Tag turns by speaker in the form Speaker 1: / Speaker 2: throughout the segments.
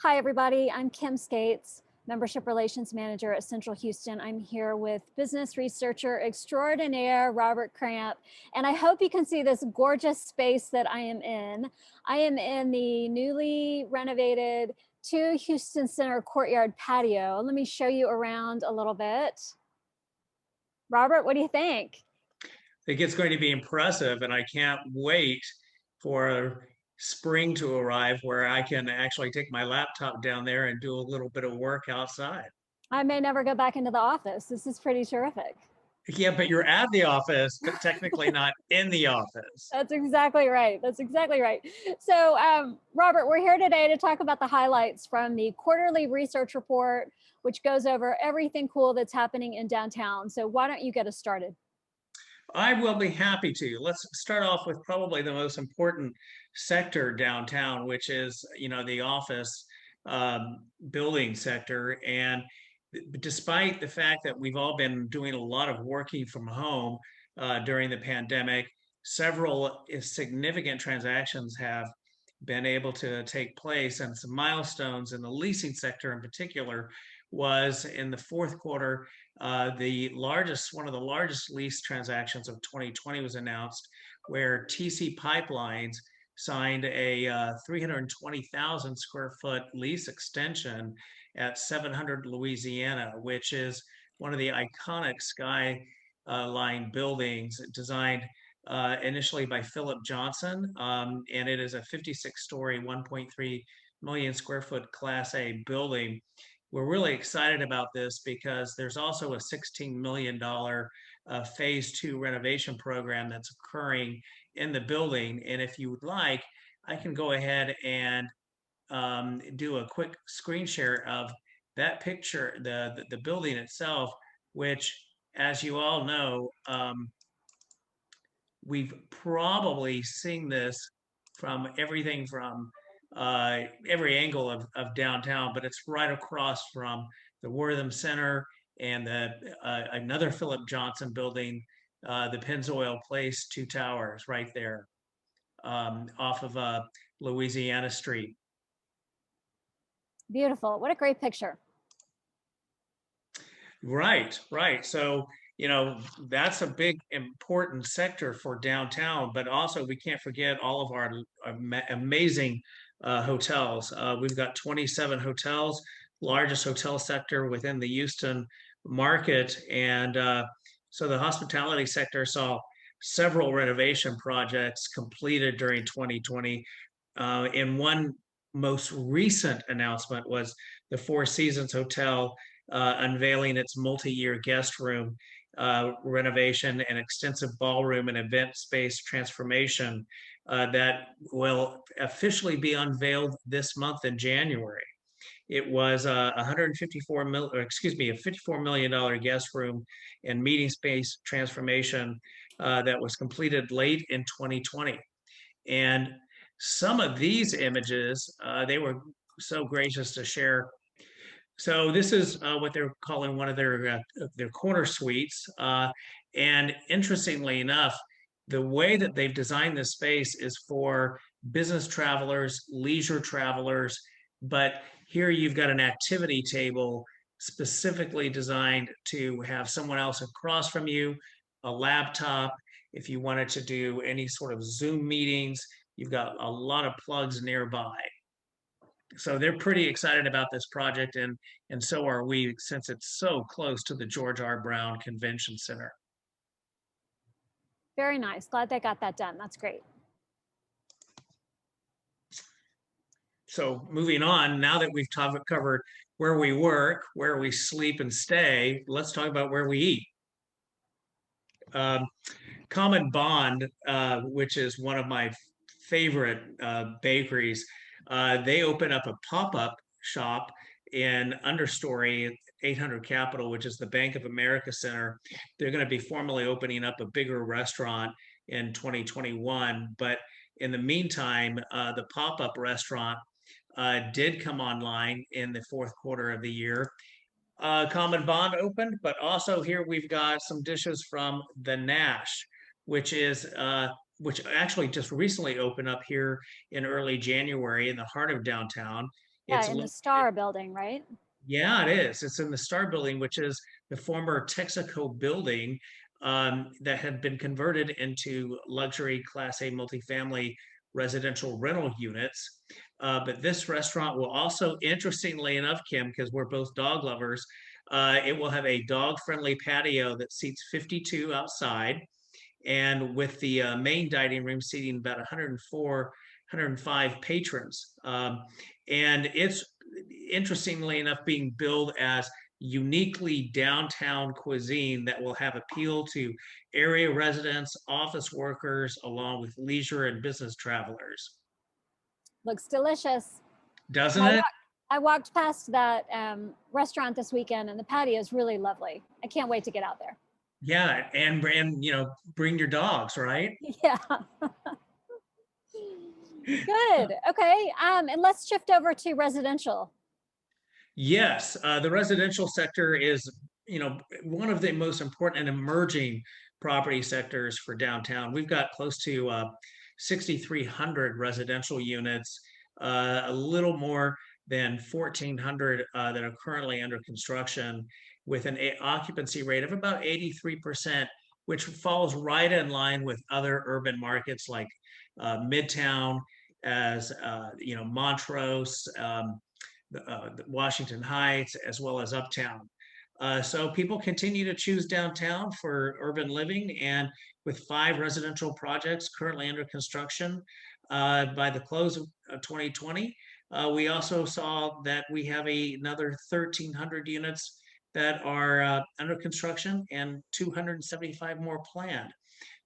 Speaker 1: Hi, everybody. I'm Kim Scates, Membership Relations Manager at Central Houston. I'm here with business researcher extraordinaire Robert Kramp, and I hope you can see this gorgeous space that I am in. I am in the newly renovated 2 Houston Center courtyard patio. Let me show you around a little bit. Robert, what do you think?
Speaker 2: Think it's going to be impressive, and I can't wait for spring to arrive where I can actually take my laptop down there and do a little bit of work outside.
Speaker 1: I may never go back into the office. This is pretty terrific.
Speaker 2: Yeah, but you're at the office, but technically not in the office.
Speaker 1: That's exactly right. That's exactly right. So, Robert, we're here today to talk about the highlights from the quarterly research report, which goes over everything cool that's happening in downtown. So, why don't you get us started?
Speaker 2: I will be happy to. Let's start off with probably the most important sector downtown, which is, the office building sector. And despite the fact that we've all been doing a lot of working from home during the pandemic, several significant transactions have been able to take place, and some milestones in the leasing sector in particular was in the fourth quarter. One of the largest lease transactions of 2020 was announced, where TC Pipelines signed a 320,000 square foot lease extension at 700 Louisiana, which is one of the iconic skyline buildings designed initially by Philip Johnson, and it is a 56-story, 1.3 million square foot Class A building. We're really excited about this because there's also a $16 million phase two renovation program that's occurring in the building. And if you would like, I can go ahead and do a quick screen share of that picture, the building itself, which, as you all know, we've probably seen this from everything from every angle of downtown, but it's right across from the Wortham Center and another Philip Johnson building, the Pennzoil Place, two towers right there off of Louisiana Street.
Speaker 1: Beautiful. What a great picture.
Speaker 2: Right, right. So, that's a big important sector for downtown, but also we can't forget all of our amazing hotels. We've got 27 hotels, largest hotel sector within the Houston market. And so the hospitality sector saw several renovation projects completed during 2020. And one most recent announcement was the Four Seasons Hotel unveiling its multi-year guest room renovation and extensive ballroom and event space transformation that will officially be unveiled this month in January. It was a $54 million guest room and meeting space transformation that was completed late in 2020. And some of these images, they were so gracious to share. So this is what they're calling one of their corner suites. And interestingly enough, the way that they've designed this space is for business travelers, leisure travelers, but here you've got an activity table specifically designed to have someone else across from you, a laptop. If you wanted to do any sort of Zoom meetings, you've got a lot of plugs nearby. So they're pretty excited about this project, and so are we, since it's so close to the George R. Brown Convention Center.
Speaker 1: Very nice. Glad they got that done. That's great.
Speaker 2: So moving on, now that we've covered where we work, where we sleep and stay, let's talk about where we eat. Common Bond, which is one of my favorite bakeries, they open up a pop-up shop in understory 800 Capitol, which is the Bank of America Center. They're going to be formally opening up a bigger restaurant in 2021. But in the meantime, the pop-up restaurant did come online in the fourth quarter of the year. Common Bond opened, but also here we've got some dishes from the Nash, which actually just recently opened up here in early January in the heart of downtown.
Speaker 1: Yeah,
Speaker 2: It's
Speaker 1: in the
Speaker 2: located,
Speaker 1: Star building, right?
Speaker 2: yeah, it is. It's in the Star Building, which is the former Texaco building that had been converted into luxury Class A multifamily residential rental units. But this restaurant will also, interestingly enough, Kim, because we're both dog lovers, it will have a dog-friendly patio that seats 52 outside, and with the main dining room seating about 104, 105 patrons. And it's, interestingly enough, being billed as uniquely downtown cuisine that will have appeal to area residents, office workers, along with leisure and business travelers.
Speaker 1: Looks delicious.
Speaker 2: Doesn't
Speaker 1: And
Speaker 2: it?
Speaker 1: I walked past that restaurant this weekend, and the patio is really lovely. I can't wait to get out there.
Speaker 2: Yeah, and bring your dogs, right?
Speaker 1: Yeah. Good. Okay. And let's shift over to residential.
Speaker 2: Yes, the residential sector is, one of the most important and emerging property sectors for downtown. We've got close to 6,300 residential units, a little more than 1,400 that are currently under construction, with an occupancy rate of about 83%, which falls right in line with other urban markets like Midtown, as Montrose. Washington Heights, as well as Uptown. So people continue to choose downtown for urban living, and with 5 residential projects currently under construction by the close of 2020, we also saw that we have another 1,300 units that are under construction and 275 more planned.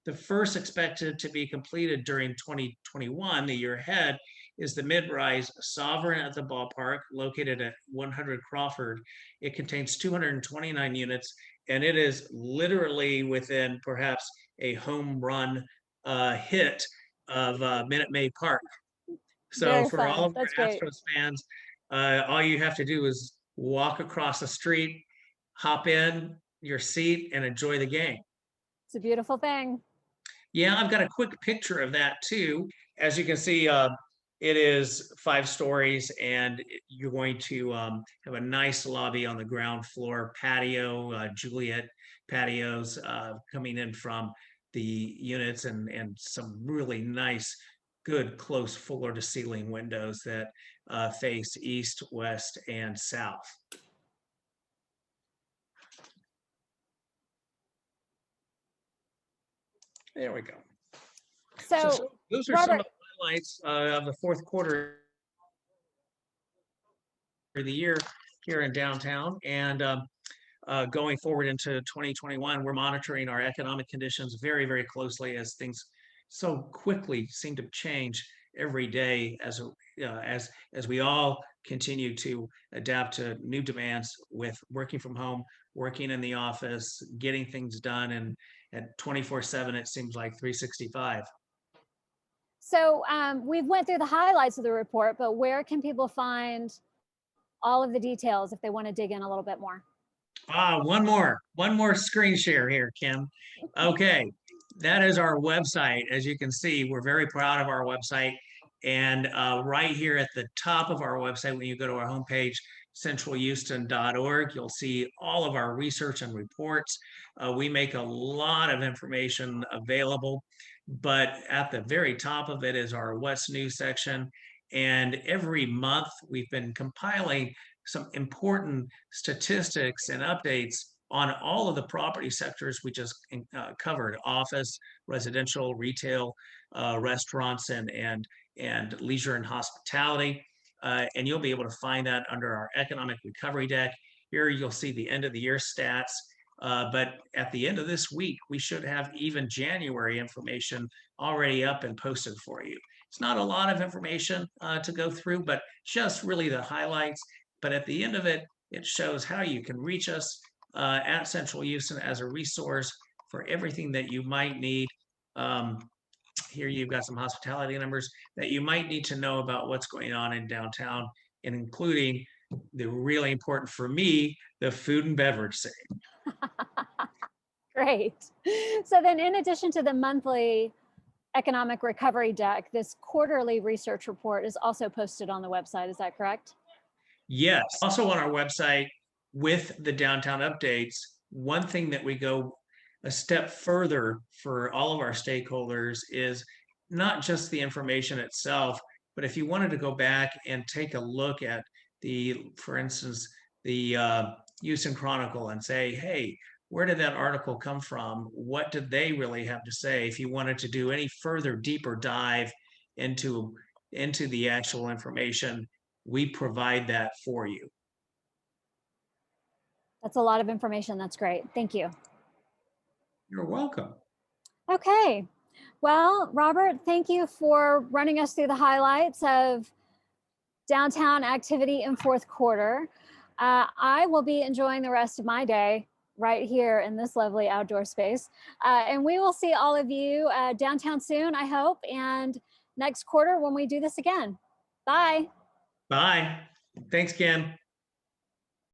Speaker 2: The first expected to be completed during 2021, the year ahead, is the mid-rise Sovereign at the Ballpark, located at 100 Crawford. It contains 229 units, and it is literally within perhaps a home run hit of Minute Maid Park. So
Speaker 1: Very
Speaker 2: for all
Speaker 1: fun.
Speaker 2: of
Speaker 1: That's
Speaker 2: our
Speaker 1: great.
Speaker 2: Astros fans, all you have to do is walk across the street, hop in your seat, and enjoy the game.
Speaker 1: It's a beautiful thing.
Speaker 2: Yeah, I've got a quick picture of that too. As you can see, it is 5 stories, and you're going to have a nice lobby on the ground floor, patio, Juliet patios coming in from the units, and some really nice, good, close floor to ceiling windows that face east, west, and south. There we go. So
Speaker 1: So,
Speaker 2: those are some
Speaker 1: Robert,
Speaker 2: of the highlights of the fourth quarter of the year here in downtown. And going forward into 2021, we're monitoring our economic conditions very, very closely, as things so quickly seem to change every day, as we all continue to adapt to new demands with working from home, working in the office, getting things done, and at 24/7, it seems like 365.
Speaker 1: so we've went through the highlights of the report, but where can people find all of the details if they want to dig in a little bit more?
Speaker 2: One more screen share here, Kim. Okay, that is our website. As you can see, we're very proud of our website. And right here at the top of our website, when you go to our homepage, centralhouston.org, you'll see all of our research and reports. We make a lot of information available, but at the very top of it is our What's New section. And every month, we've been compiling some important statistics and updates on all of the property sectors we just covered: office, residential, retail, restaurants, and leisure and hospitality. And you'll be able to find that under our economic recovery deck. Here you'll see the end of the year stats. But at the end of this week, we should have even January information already up and posted for you. It's not a lot of information to go through, but just really the highlights. But at the end of it, it shows how you can reach us at Central Houston as a resource for everything that you might need. Um, Here you've got some hospitality numbers that you might need to know about what's going on in downtown, and including the really important for me, the food and beverage scene.
Speaker 1: Great. So then, in addition to the monthly economic recovery deck, this quarterly research report is also posted on the website. Is that correct?
Speaker 2: Yes. Also on our website with the downtown updates, one thing that we go a step further for all of our stakeholders is not just the information itself, but if you wanted to go back and take a look at for instance, the Houston Chronicle and say, hey, where did that article come from? What did they really have to say? If you wanted to do any further deeper dive into the actual information, we provide that for you.
Speaker 1: That's a lot of information. That's great. Thank you.
Speaker 2: You're welcome.
Speaker 1: Okay. Well, Robert, thank you for running us through the highlights of downtown activity in fourth quarter. I will be enjoying the rest of my day right here in this lovely outdoor space. And we will see all of you downtown soon, I hope, and next quarter when we do this again. Bye.
Speaker 2: Bye. Thanks, Kim.